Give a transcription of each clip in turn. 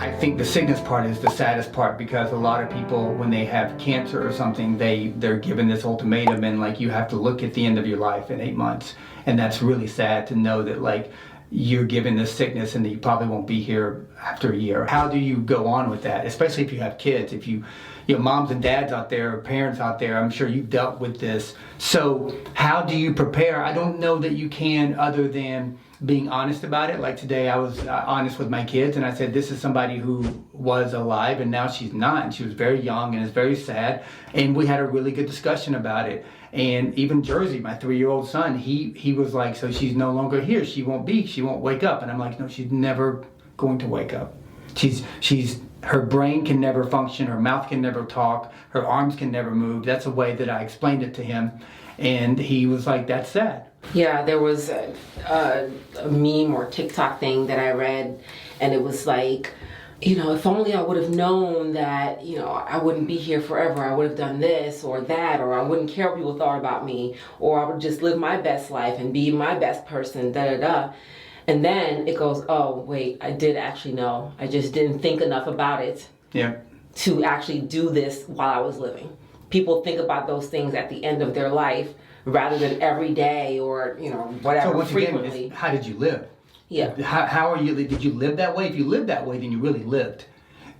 I think the sickness part is the saddest part, because a lot of people, when they have cancer or something, they're given this ultimatum, and like, you have to look at the end of your life in 8 months. And that's really sad to know that, like, you're given this sickness and that you probably won't be here after a year. How do you go on with that? Especially if you have kids, if you know, moms and dads out there, parents out there, I'm sure you've dealt with this. So how do you prepare? I don't know that you can, other than being honest about it. Like today, I was honest with my kids, and I said, this is somebody who was alive and now she's not, and she was very young and is very sad. And we had a really good discussion about it. And even Jersey, my 3-year-old son, he was like, so she's no longer here. She won't wake up. And I'm like, no, she's never going to wake up. Her brain can never function. Her mouth can never talk. Her arms can never move. That's the way that I explained it to him. And he was like, that's sad. Yeah, there was a meme or TikTok thing that I read, and it was like, you know, if only I would have known that, you know, I wouldn't be here forever, I would have done this or that, or I wouldn't care what people thought about me, or I would just live my best life and be my best person, da da da. And then it goes, oh, wait, I did actually know. I just didn't think enough about it to actually do this while I was living. People think about those things at the end of their life rather than every day or, you know, whatever, so once frequently. Again, how did you live? Yeah. How are you? Did you live that way? If you lived that way, then you really lived.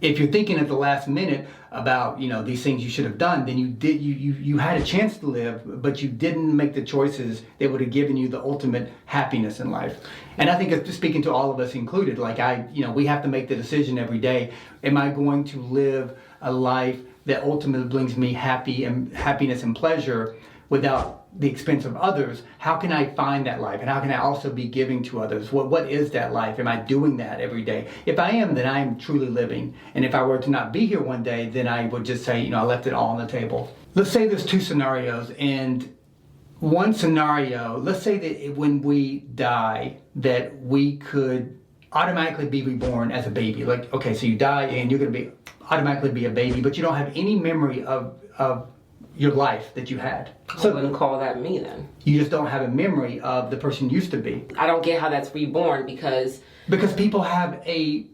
If you're thinking at the last minute about, you know, these things you should have done, then you had a chance to live, but you didn't make the choices that would have given you the ultimate happiness in life. And I think, speaking to all of us included, like we have to make the decision every day. Am I going to live a life that ultimately brings me happiness and pleasure without the expense of others? How can I find that life? And how can I also be giving to others? What is that life? Am I doing that every day? If I am, then I am truly living. And if I were to not be here one day, then I would just say, you know, I left it all on the table. Let's say there's 2 scenarios. And one scenario, let's say that when we die, that we could automatically be reborn as a baby. Like, okay, so you die and you're going to automatically be a baby, but you don't have any memory of your life that you had. So I wouldn't call that me then. You just don't have a memory of the person you used to be. I don't get how that's reborn because people have a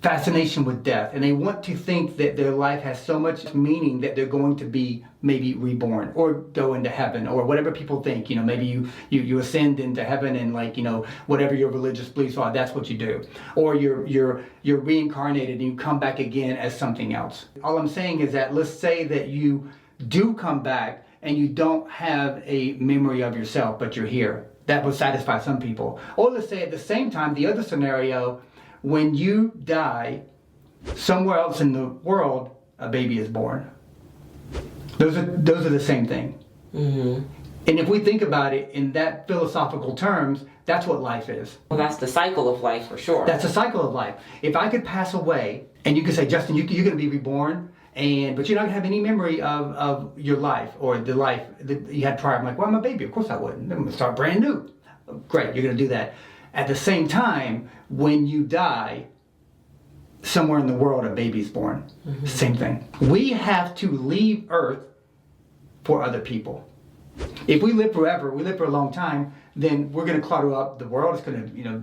fascination with death, and they want to think that their life has so much meaning that they're going to be maybe reborn or go into heaven or whatever people think. You know, maybe you ascend into heaven, and, like, you know, whatever your religious beliefs are, that's what you do. Or you're reincarnated and you come back again as something else. All I'm saying is that, let's say that you do come back and you don't have a memory of yourself, but you're here. That would satisfy some people. Or let's say at the same time, the other scenario, when you die, somewhere else in the world, a baby is born. Those are the same thing. Mm-hmm. And if we think about it in that philosophical terms, that's what life is. Well, that's the cycle of life for sure. That's the cycle of life. If I could pass away and you could say, Justin, you're going to be reborn, but you're not going to have any memory of your life or the life that you had prior. I'm like, well, I'm a baby. Of course I wouldn't. I'm going to start brand new. Great, you're going to do that. At the same time, when you die, somewhere in the world a baby's born. Mm-hmm. Same thing. We have to leave Earth for other people. If we live forever, we live for a long time, then we're going to clutter up the world. It's going to, you know,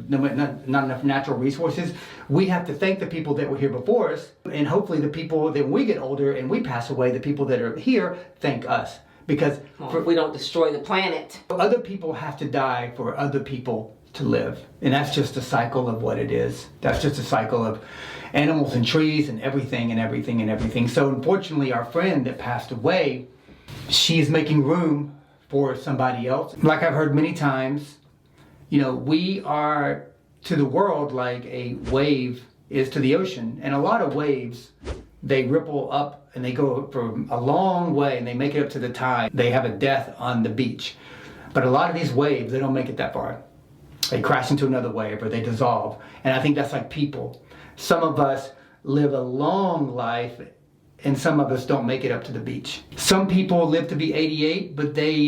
not enough natural resources. We have to thank the people that were here before us, and hopefully the people that when we get older and we pass away, the people that are here thank us. Because if we don't destroy the planet, other people have to die for other people to live. And that's just a cycle of what it is. That's just a cycle of animals and trees and everything and everything and everything. So unfortunately, our friend that passed away, she's making room for somebody else. Like I've heard many times, you know, we are to the world like a wave is to the ocean. And a lot of waves, they ripple up and they go for a long way and they make it up to the tide. They have a death on the beach. But a lot of these waves, they don't make it that far. They crash into another wave or they dissolve. And I think that's like people. Some of us live a long life and some of us don't make it up to the beach. Some people live to be 88, but they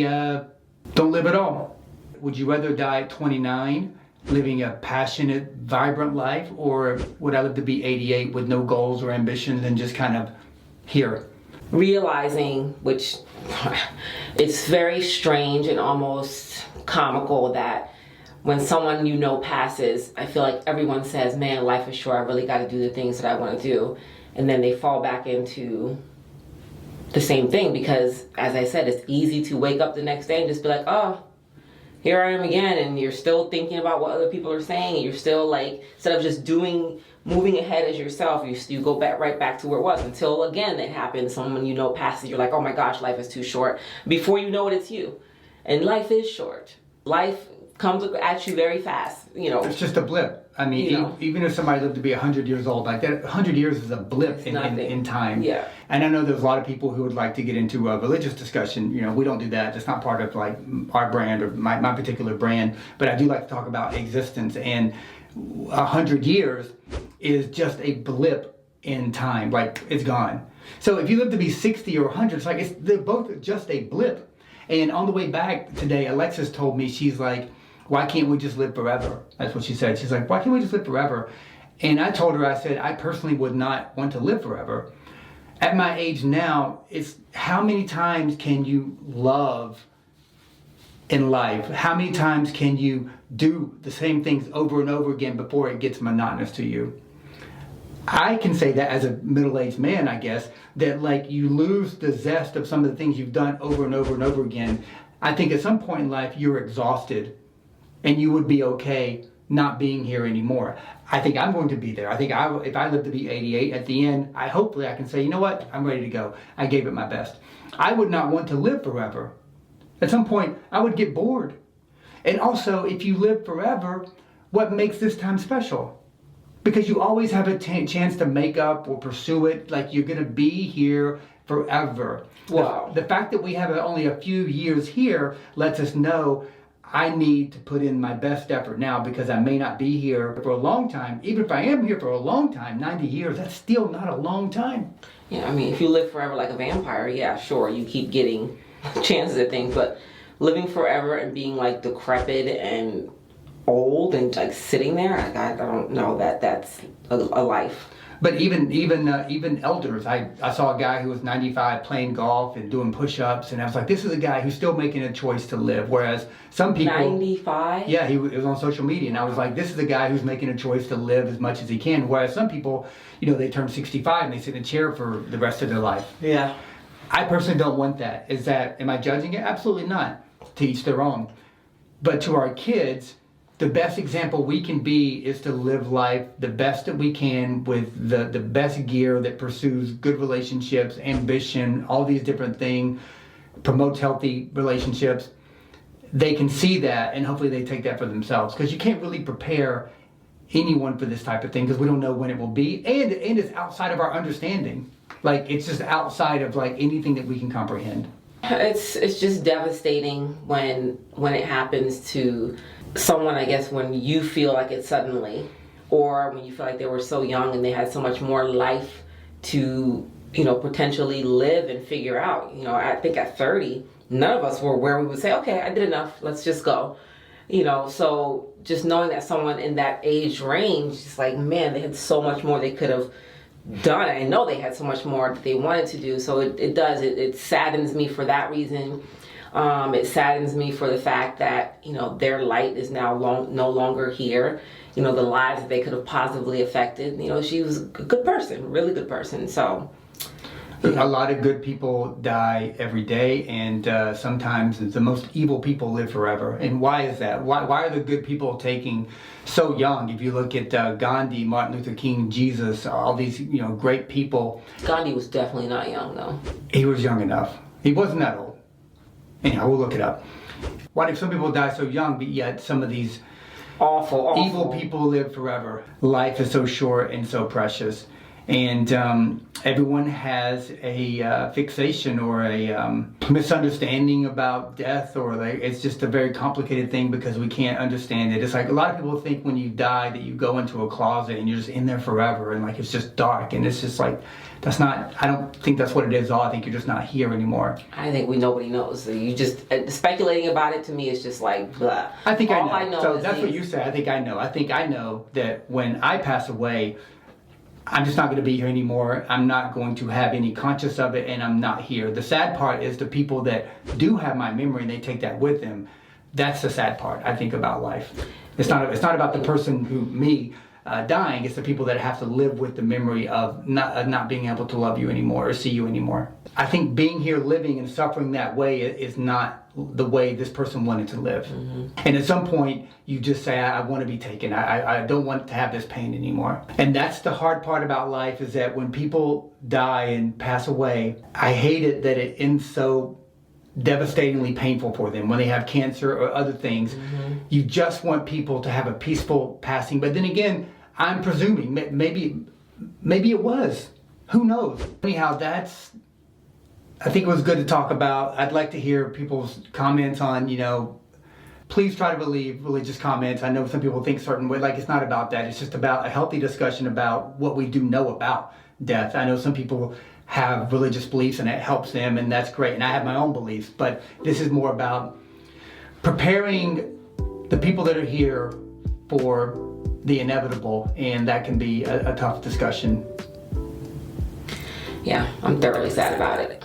don't live at all. Would you rather die at 29, living a passionate, vibrant life, or would I live to be 88 with no goals or ambitions and just kind of here? Realizing, which it's very strange and almost comical, that when someone you know passes, I feel like everyone says, man, life is short, I really got to do the things that I want to do. And then they fall back into the same thing because, as I said, it's easy to wake up the next day and just be like, oh, here I am again. And you're still thinking about what other people are saying. And you're still like, instead of just moving ahead as yourself, you go back right back to where it was until, again, it happens. Someone you know passes, you're like, oh my gosh, life is too short. Before you know it, it's you. And life is short. Life comes at you very fast, you know. It's just a blip. I mean, even if somebody lived to be 100 years old, like that, 100 years is a blip in time. Yeah. And I know there's a lot of people who would like to get into a religious discussion. You know, we don't do that. That's not part of like our brand or my particular brand. But I do like to talk about existence. And 100 years is just a blip in time. Like, it's gone. So if you live to be 60 or 100, it's like they're both just a blip. And on the way back today, Alexis told me, she's like, why can't we just live forever? That's what she said. She's like, why can't we just live forever? And I told her, I said, I personally would not want to live forever. At my age now, it's how many times can you love in life? How many times can you do the same things over and over again before it gets monotonous to you? I can say that as a middle-aged man, I guess, that like you lose the zest of some of the things you've done over and over and over again. I think at some point in life, you're exhausted. And you would be okay not being here anymore. I think I'm going to be there. I think if I live to be 88, at the end, hopefully I can say, you know what, I'm ready to go. I gave it my best. I would not want to live forever. At some point, I would get bored. And also, if you live forever, what makes this time special? Because you always have a chance to make up or pursue it, like you're going to be here forever. Wow. The fact that we have only a few years here lets us know I need to put in my best effort now because I may not be here for a long time. Even if I am here for a long time, 90 years, that's still not a long time. Yeah, I mean, if you live forever like a vampire, yeah, sure, you keep getting chances at things. But living forever and being like decrepit and old and like sitting there, I don't know that that's a life. But even elders, I saw a guy who was 95 playing golf and doing push-ups, and I was like, this is a guy who's still making a choice to live. Whereas some people, 95? Yeah, it was on social media, and I was like, this is a guy who's making a choice to live as much as he can. Whereas some people, you know, they turn 65 and they sit in a chair for the rest of their life. Yeah. I personally don't want that. Am I judging it? Absolutely not. To each their own. But to our kids, the best example we can be is to live life the best that we can with the best gear that pursues good relationships, ambition, all these different things, promotes healthy relationships. They can see that and hopefully they take that for themselves, because you can't really prepare anyone for this type of thing because we don't know when it will be, and it's outside of our understanding. Like, it's just outside of like anything that we can comprehend. It's just devastating when it happens to someone, I guess, when you feel like it suddenly, or when you feel like they were so young and they had so much more life to, you know, potentially live and figure out. You know, I think at 30, none of us were where we would say, okay, I did enough, let's just go. You know, so just knowing that someone in that age range, it's like, man, they had so much more they could have done. I know they had so much more that they wanted to do. So it saddens me for that reason. It saddens me for the fact that, you know, their light is now no longer here. You know, the lives that they could have positively affected. You know, she was a good person, really good person. So a lot of good people die every day, and sometimes the most evil people live forever. And why is that? Why are the good people taking so young? If you look at Gandhi, Martin Luther King, Jesus, all these, you know, great people. Gandhi was definitely not young, though. He was young enough. He wasn't that old. Anyhow, we'll look it up. Why do some people die so young, but yet some of these awful evil people live forever? Life is so short and so precious. And everyone has a fixation or a misunderstanding about death, or it's just a very complicated thing because we can't understand it. It's like a lot of people think when you die that you go into a closet and you're just in there forever, and like it's just dark, and it's just like, that's not, I don't think that's what it is at all. I think you're just not here anymore. I think nobody knows. So you just, speculating about it to me is just like, blah. I think all I know. So that's what these... you say. I think I know that when I pass away, I'm just not going to be here anymore. I'm not going to have any conscious of it, and I'm not here. The sad part is the people that do have my memory and they take that with them, That's the sad part, I think, about life. It's not about the person dying. It's the people that have to live with the memory of not being able to love you anymore or see you anymore. I think being here, living and suffering that way is not the way this person wanted to live. And at some point, you just say, I want to be taken. I don't want to have this pain anymore. And that's the hard part about life, is that when people die and pass away, I hate it that it ends so devastatingly painful for them when they have cancer or other things. You just want people to have a peaceful passing. But then again, I'm presuming maybe it was. Who knows? Anyhow, I think it was good to talk about. I'd like to hear people's comments on, please try to leave religious comments. I know some people think certain way, like it's not about that. It's just about a healthy discussion about what we do know about death. I know some people have religious beliefs and it helps them, and that's great. And I have my own beliefs, but this is more about preparing the people that are here for the inevitable, and that can be a tough discussion. Yeah, I'm thoroughly sad about it.